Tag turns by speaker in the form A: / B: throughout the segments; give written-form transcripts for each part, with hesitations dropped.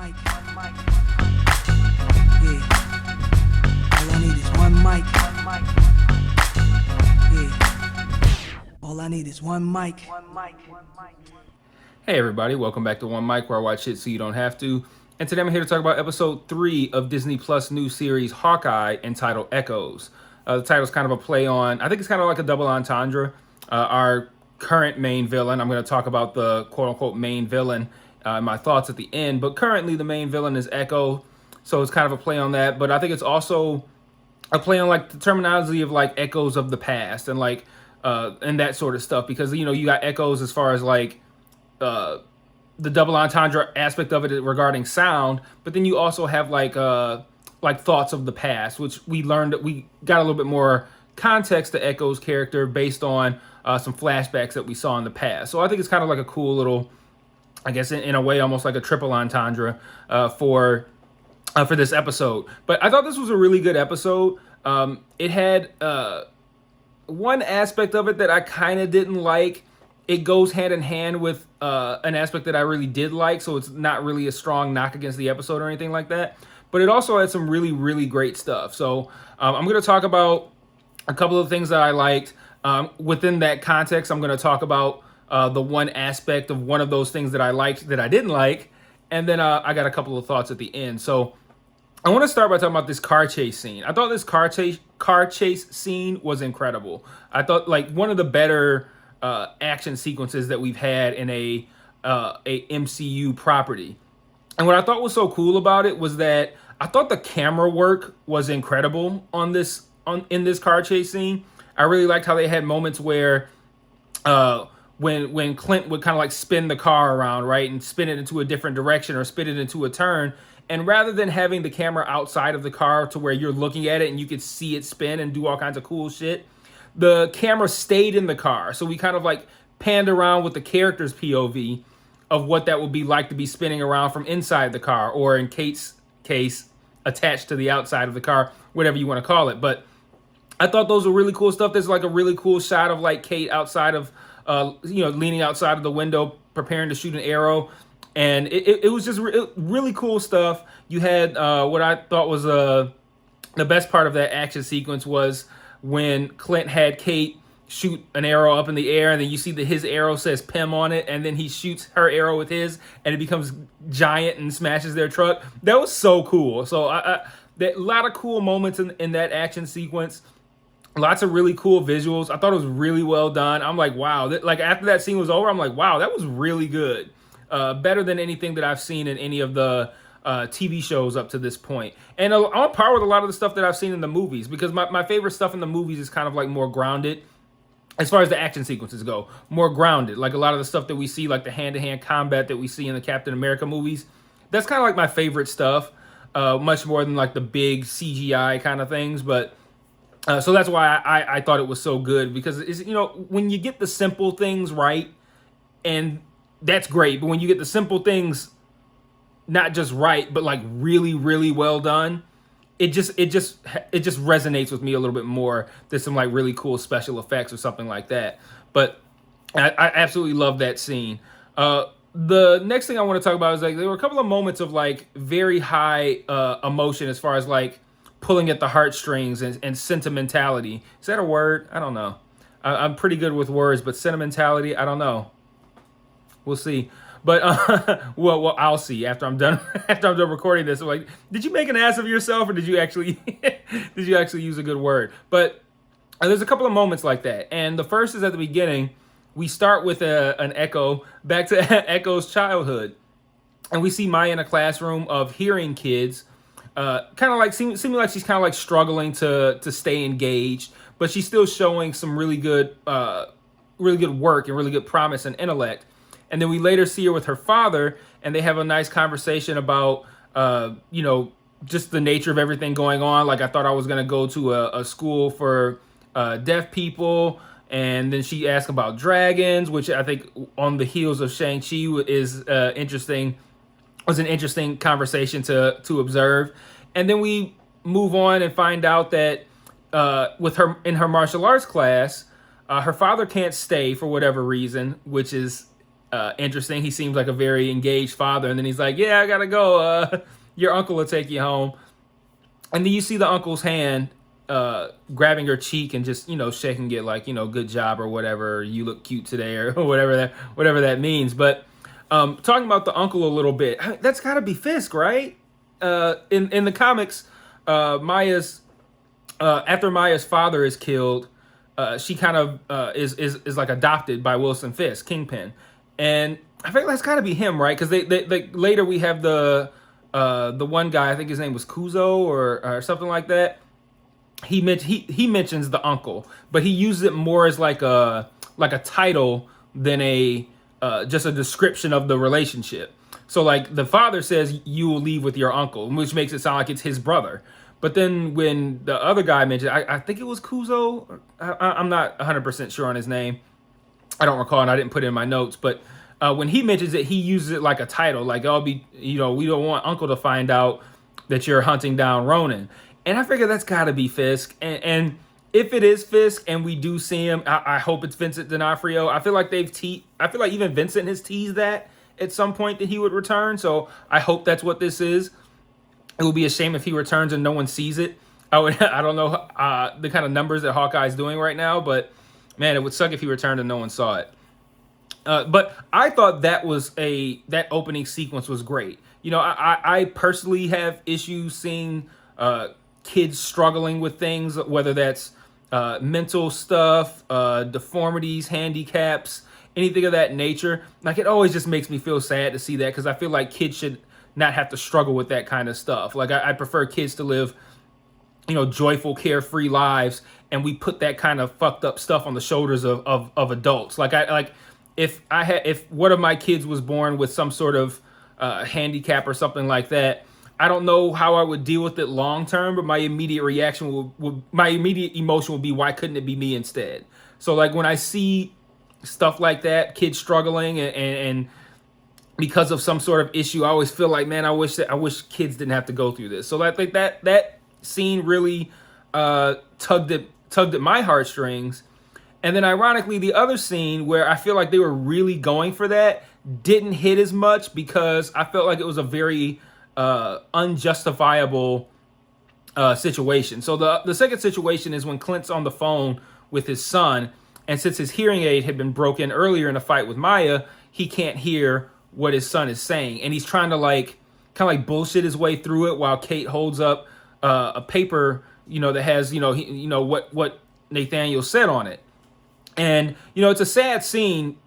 A: mic. Yeah. All I need is one mic. Yeah. All I need is one mic.
B: Hey everybody, welcome back to One Mic, where I watch shit so you don't have to. And today I'm here to talk about episode 3 of Disney Plus new series Hawkeye, entitled Echoes. The title's kind of a play on, I think it's kind of like a double entendre. Our current main villain, I'm going to talk about the quote-unquote main villain, my thoughts at the end, but currently the main villain is Echo, so it's kind of a play on that. But I think it's also a play on like the terminology of like echoes of the past and like and that sort of stuff, because you know you got echoes as far as like the double entendre aspect of it regarding sound, but then you also have like thoughts of the past, which we learned that we got a little bit more context to Echo's character based on some flashbacks that we saw in the past. So I think it's kind of like a cool little, I guess in a way, almost like a triple entendre for this episode. But I thought this was a really good episode. It had one aspect of it that I kind of didn't like. It goes hand in hand with an aspect that I really did like, so it's not really a strong knock against the episode or anything like that. But it also had some really, really great stuff. So I'm going to talk about a couple of things that I liked. Within that context, I'm going to talk about the one aspect of one of those things that I liked that I didn't like. And then I got a couple of thoughts at the end. So I want to start by talking about this car chase scene. I thought this car chase scene was incredible. I thought like one of the better action sequences that we've had in a MCU property. And what I thought was so cool about it was that I thought the camera work was incredible in this car chase scene. I really liked how they had moments where when Clint would kind of like spin the car around, right, and spin it into a different direction or spin it into a turn. And rather than having the camera outside of the car to where you're looking at it and you could see it spin and do all kinds of cool shit, the camera stayed in the car. So we kind of like panned around with the character's POV of what that would be like to be spinning around from inside the car, or in Kate's case, attached to the outside of the car, whatever you want to call it. But I thought those were really cool stuff. There's like a really cool shot of like Kate outside of, leaning outside of the window, preparing to shoot an arrow. And it was just really cool stuff. You had what I thought was the best part of that action sequence was when Clint had Kate shoot an arrow up in the air, and then you see that his arrow says Pym on it, and then he shoots her arrow with his, and it becomes giant and smashes their truck. That was so cool. So a lot of cool moments in that action sequence. Lots of really cool visuals. I thought it was really well done. I'm like, wow. Like after that scene was over, I'm like, wow, that was really good. Better than anything that I've seen in any of the TV shows up to this point. And I'm on par with a lot of the stuff that I've seen in the movies, because my favorite stuff in the movies is kind of like more grounded as far as the action sequences go. More grounded. Like a lot of the stuff that we see, like the hand-to-hand combat that we see in the Captain America movies. That's kind of like my favorite stuff, much more than like the big CGI kind of things. But so that's why I thought it was so good, because it's, when you get the simple things right, and that's great, but when you get the simple things not just right, but like really, really well done, it just resonates with me a little bit more than some like really cool special effects or something like that. But I absolutely love that scene. The next thing I want to talk about is like there were a couple of moments of like very high emotion as far as like pulling at the heartstrings and sentimentality. Is that a word? I don't know. I'm pretty good with words, but sentimentality, I don't know. We'll see. But well, I'll see after I'm done. After I'm done recording this, I'm like, did you make an ass of yourself, or did you actually use a good word? But there's a couple of moments like that, and the first is at the beginning. We start with an Echo back to Echo's childhood, and we see Maya in a classroom of hearing kids, kind of like seeming like she's kind of like struggling to stay engaged, but she's still showing some really good work and really good promise and intellect. And then we later see her with her father, and they have a nice conversation about, just the nature of everything going on. Like, I thought I was going to go to a school for deaf people. And then she asked about dragons, which I think on the heels of Shang-Chi is interesting. Was an interesting conversation to observe. And then we move on and find out that with her in her martial arts class, her father can't stay for whatever reason, which is interesting. He seems like a very engaged father. And then he's like, yeah, I gotta go. Your uncle will take you home. And then you see the uncle's hand grabbing her cheek and just, shaking it like, good job or whatever. You look cute today or whatever that means. But talking about the uncle a little bit, that's got to be Fisk, right? In the comics, Maya's after Maya's father is killed, she kind of is like adopted by Wilson Fisk, Kingpin, and I think that's got to be him, right? Because they later we have the one guy, I think his name was Kuzo or something like that. He mentions the uncle, but he uses it more as like a title than a just a description of the relationship. So like the father says, you will leave with your uncle, which makes it sound like it's his brother. But then when the other guy mentioned, I think it was Kuzo. I'm not 100% sure on his name. I don't recall, and I didn't put it in my notes. But when he mentions it, he uses it like a title. Like, I'll be, we don't want Uncle to find out that you're hunting down Ronin. And I figure that's got to be Fisk. And if it is Fisk and we do see him, I hope it's Vincent D'Onofrio. I feel like I feel like even Vincent has teased that at some point that he would return. So I hope that's what this is. It would be a shame if he returns and no one sees it. I don't know the kind of numbers that Hawkeye's doing right now, but man, it would suck if he returned and no one saw it. But I thought that opening sequence was great. I personally have issues seeing kids struggling with things, whether that's mental stuff, deformities, handicaps, anything of that nature. Like, it always just makes me feel sad to see that, because I feel like kids should not have to struggle with that kind of stuff. Like, I prefer kids to live, joyful, carefree lives, and we put that kind of fucked up stuff on the shoulders of adults. If one of my kids was born with some sort of handicap or something like that, I don't know how I would deal with it long term, but my immediate reaction my immediate emotion would be, why couldn't it be me instead? So like when I see stuff like that, kids struggling and because of some sort of issue, I always feel like, man, I wish kids didn't have to go through this. So I think that scene really tugged at my heartstrings. And then ironically, the other scene where I feel like they were really going for that didn't hit as much, because I felt like it was a very unjustifiable situation. So the second situation is when Clint's on the phone with his son, and since his hearing aid had been broken earlier in a fight with Maya, he can't hear what his son is saying, and he's trying to kind of bullshit his way through it while Kate holds up a paper, that has what Nathaniel said on it. And it's a sad scene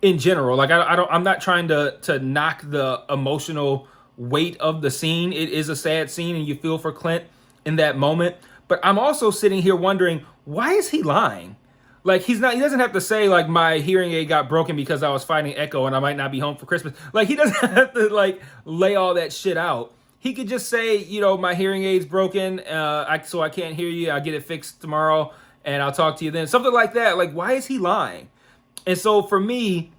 B: in general. Like, I'm not trying to knock the emotional weight of the scene. It is a sad scene, and you feel for Clint in that moment. But I'm also sitting here wondering, why is he lying? Like, he doesn't have to say, like, my hearing aid got broken because I was fighting Echo and I might not be home for Christmas. Like, he doesn't have to lay all that shit out. He could just say, my hearing aid's broken, so I can't hear you. I'll get it fixed tomorrow and I'll talk to you then. Something like that. Like, why is he lying? And so for me,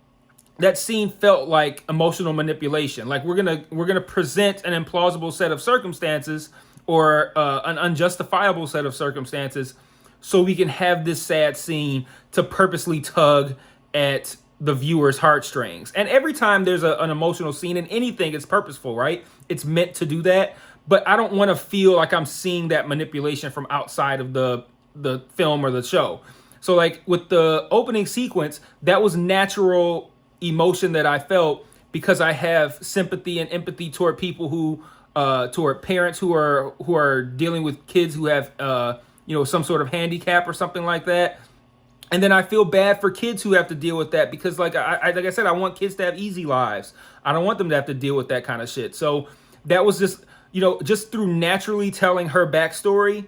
B: that scene felt like emotional manipulation. Like, we're gonna present an implausible set of circumstances, or an unjustifiable set of circumstances, so we can have this sad scene to purposely tug at the viewer's heartstrings. And every time there's an emotional scene in anything, it's purposeful, right? It's meant to do that. But I don't want to feel like I'm seeing that manipulation from outside of the film or the show. So like with the opening sequence, that was natural emotion that I felt, because I have sympathy and empathy toward people toward parents who are dealing with kids who have some sort of handicap or something like that. And then I feel bad for kids who have to deal with that, because like I said, I want kids to have easy lives. I don't want them to have to deal with that kind of shit. So that was just, just through naturally telling her backstory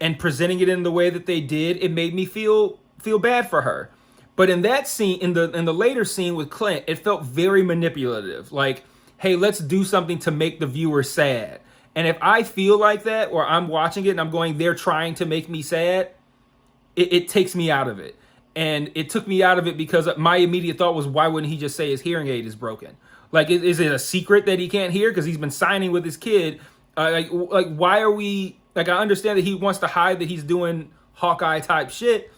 B: and presenting it in the way that they did, it made me feel bad for her. But in that scene, in the later scene with Clint, it felt very manipulative. Like, hey, let's do something to make the viewer sad. And if I feel like that, or I'm watching it and I'm going, they're trying to make me sad, it takes me out of it. And it took me out of it because my immediate thought was, why wouldn't he just say his hearing aid is broken? Like, is it a secret that he can't hear? Because he's been signing with his kid. Like, why are we... Like, I understand that he wants to hide that he's doing Hawkeye type shit,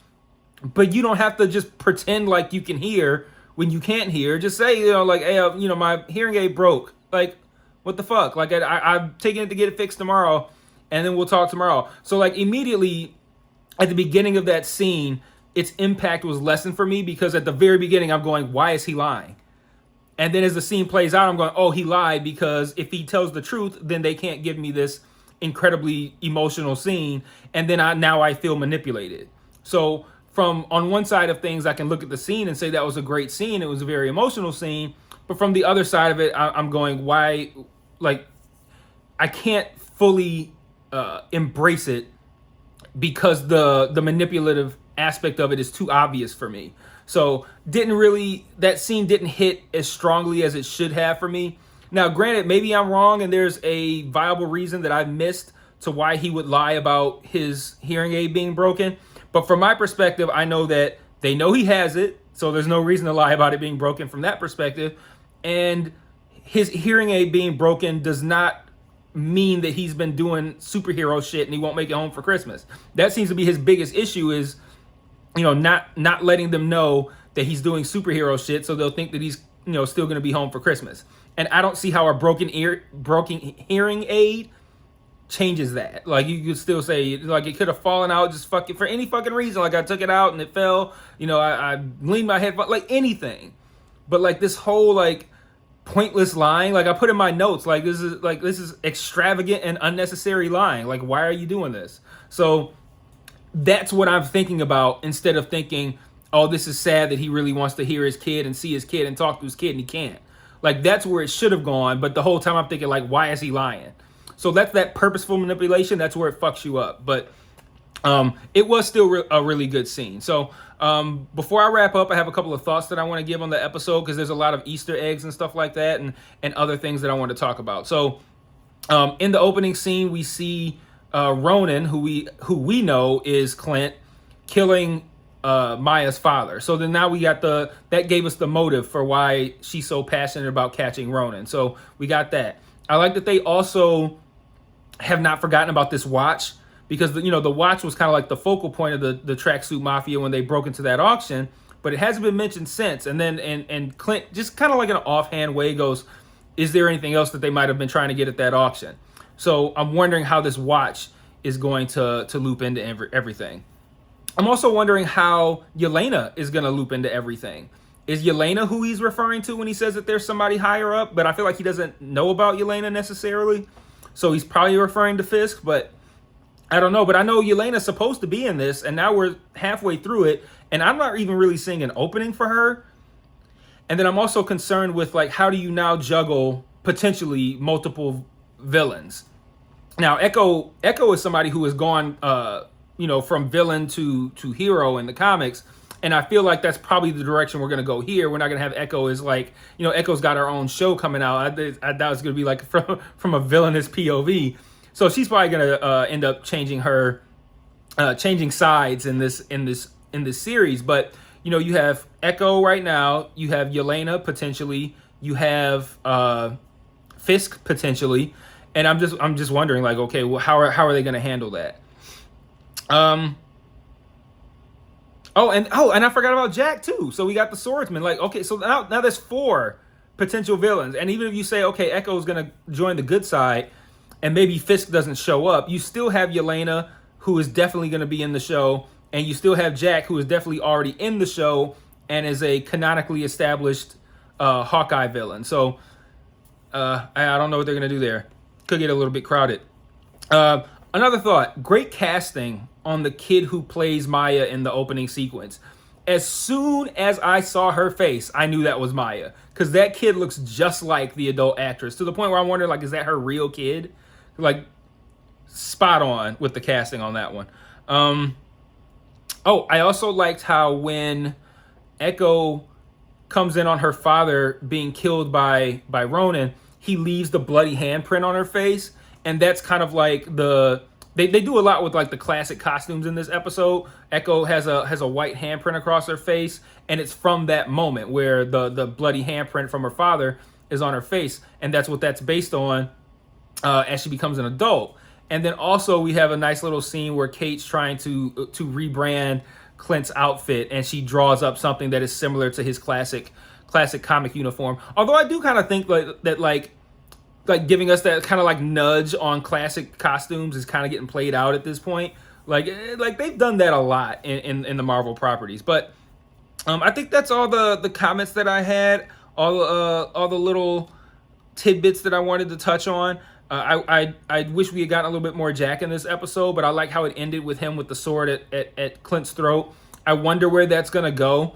B: but you don't have to just pretend like you can hear when you can't hear, just say, like, hey, my hearing aid broke. Like, what the fuck? Like, I'm taking it to get it fixed tomorrow, and then we'll talk tomorrow. So, like, immediately at the beginning of that scene, its impact was lessened for me, because at the very beginning, I'm going, why is he lying? And then as the scene plays out, I'm going, oh, he lied, because if he tells the truth, then they can't give me this incredibly emotional scene. And then now I feel manipulated. So on one side of things, I can look at the scene and say that was a great scene. It was a very emotional scene. But from the other side of it, I'm going, why? Like, I can't fully embrace it, because the manipulative aspect of it is too obvious for me. So that scene didn't hit as strongly as it should have for me. Now, granted, maybe I'm wrong and there's a viable reason that I missed to why he would lie about his hearing aid being broken. But from my perspective, I know that they know he has it, so there's no reason to lie about it being broken from that perspective. And his hearing aid being broken does not mean that he's been doing superhero shit and he won't make it home for Christmas. That seems to be his biggest issue, is not letting them know that he's doing superhero shit, so they'll think that he's still going to be home for Christmas. And I don't see how a broken hearing aid changes that. Like, you could still say, like, it could have fallen out just fucking for any fucking reason. Like, I took it out and it fell. I leaned my head, like anything. But like this whole like pointless lying, like I put in my notes, like this is extravagant and unnecessary lying. Like, why are you doing this? So that's what I'm thinking about, instead of thinking, oh, this is sad that he really wants to hear his kid and see his kid and talk to his kid and he can't. Like, that's where it should have gone. But the whole time I'm thinking, like, why is he lying? So that's that purposeful manipulation. That's where it fucks you up. But it was still a really good scene. So before I wrap up, I have a couple of thoughts that I want to give on the episode, because there's a lot of Easter eggs and stuff like that, and other things that I want to talk about. So in the opening scene, we see Ronan, who we know is Clint, killing Maya's father. So then now we got that gave us the motive for why she's so passionate about catching Ronan. So we got that. I like that they also have not forgotten about this watch, because the watch was kind of like the focal point of the Tracksuit Mafia when they broke into that auction, but it hasn't been mentioned since. And then and Clint, just kind of like in an offhand way, goes, is there anything else that they might have been trying to get at that auction? So I'm wondering how this watch is going to loop into everything. I'm also wondering how Yelena is going to loop into everything. Is Yelena who he's referring to when he says that there's somebody higher up? But I feel like he doesn't know about Yelena necessarily. So he's probably referring to Fisk, but I don't know. But I know Yelena's supposed to be in this, and now we're halfway through it, and I'm not even really seeing an opening for her. And then I'm also concerned with, like, how do you now juggle potentially multiple villains? Now, Echo is somebody who has gone, from villain to hero in the comics. And I feel like that's probably the direction we're going to go here. We're not going to have Echo as like, Echo's got her own show coming out. I thought it was going to be like from a villainous POV. So she's probably going to end up changing sides in this series. But, you have Echo right now. You have Yelena potentially. You have Fisk potentially. And I'm just wondering, like, okay, well, how are they going to handle that? And I forgot about Jack too. So we got the swordsman. Like, okay, so now there's 4 potential villains. And even if you say, okay, Echo's gonna join the good side, and maybe Fisk doesn't show up, you still have Yelena, who is definitely gonna be in the show, and you still have Jack, who is definitely already in the show and is a canonically established Hawkeye villain. So I don't know what they're gonna do there. Could get a little bit crowded. Another thought, great casting on the kid who plays Maya in the opening sequence. As soon as I saw her face, I knew that was Maya, because that kid looks just like the adult actress, to the point where I'm wondering, like, is that her real kid? Like, spot on with the casting on that one. I also liked how when Echo comes in on her father being killed by Ronan, he leaves the bloody handprint on her face. And that's kind of like they do a lot with like the classic costumes in this episode. Echo has a white handprint across her face, and it's from that moment where the bloody handprint from her father is on her face, and that's what that's based on as she becomes an adult. And then also we have a nice little scene where Kate's trying to rebrand Clint's outfit, and she draws up something that is similar to his classic classic comic uniform. Although I do kind of think like giving us that kind of like nudge on classic costumes is kind of getting played out at this point. Like they've done that a lot in the Marvel properties. But I think that's all the comments that I had, all the little tidbits that I wanted to touch on. I wish we had gotten a little bit more Jack in this episode, but I like how it ended with him with the sword at Clint's throat. I wonder where that's gonna go,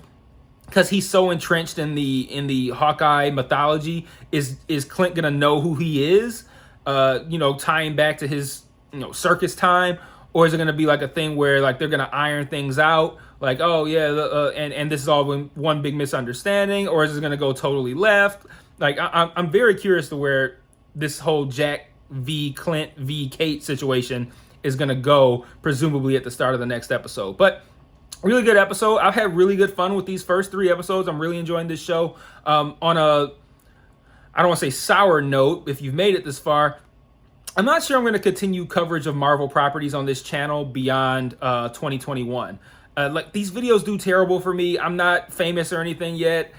B: because he's so entrenched in the Hawkeye mythology. Is Clint gonna know who he is? Tying back to his circus time, or is it gonna be like a thing where like they're gonna iron things out? Like, oh yeah, and this is all one big misunderstanding, or is it gonna go totally left? Like, I'm very curious to where this whole Jack v. Clint v. Kate situation is gonna go, presumably at the start of the next episode. But really good episode. I've had really good fun with these first 3 episodes. I'm really enjoying this show. On a, I don't want to say sour note, if you've made it this far, I'm not sure I'm going to continue coverage of Marvel properties on this channel beyond 2021. Like, these videos do terrible for me. I'm not famous or anything yet.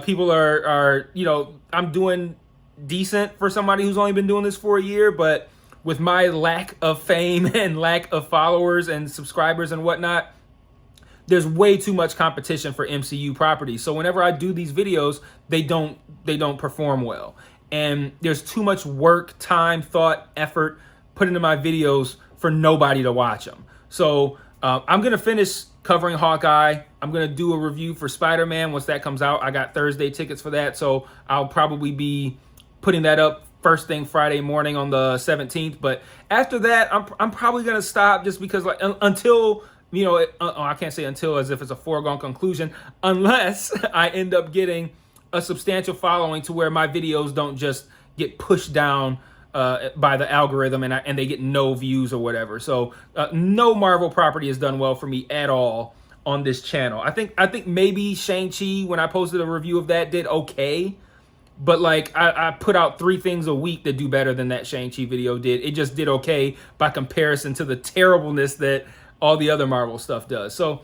B: People are I'm doing decent for somebody who's only been doing this for a year, but with my lack of fame and lack of followers and subscribers and whatnot, there's way too much competition for MCU properties. So whenever I do these videos, they don't perform well. And there's too much work, time, thought, effort put into my videos for nobody to watch them. So I'm going to finish covering Hawkeye. I'm going to do a review for Spider-Man once that comes out. I got Thursday tickets for that, so I'll probably be putting that up first thing Friday morning on the 17th. But after that, I'm probably going to stop, just because until... I can't say until as if it's a foregone conclusion, unless I end up getting a substantial following to where my videos don't just get pushed down by the algorithm and they get no views or whatever. So no Marvel property has done well for me at all on this channel. I think maybe Shang-Chi, when I posted a review of that, did okay. But like I put out 3 things a week that do better than that Shang-Chi video did. It just did okay by comparison to the terribleness that all the other Marvel stuff does. So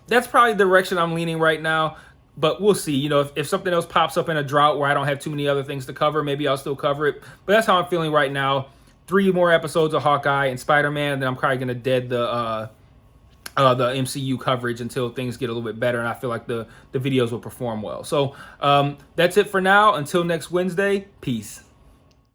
B: that's probably the direction I'm leaning right now, but we'll see. If something else pops up in a drought where I don't have too many other things to cover, maybe I'll still cover it. But that's how I'm feeling right now. 3 more episodes of Hawkeye and Spider-Man, and then I'm probably going to dead the MCU coverage until things get a little bit better and I feel like the videos will perform well. So that's it for now. Until next Wednesday, peace.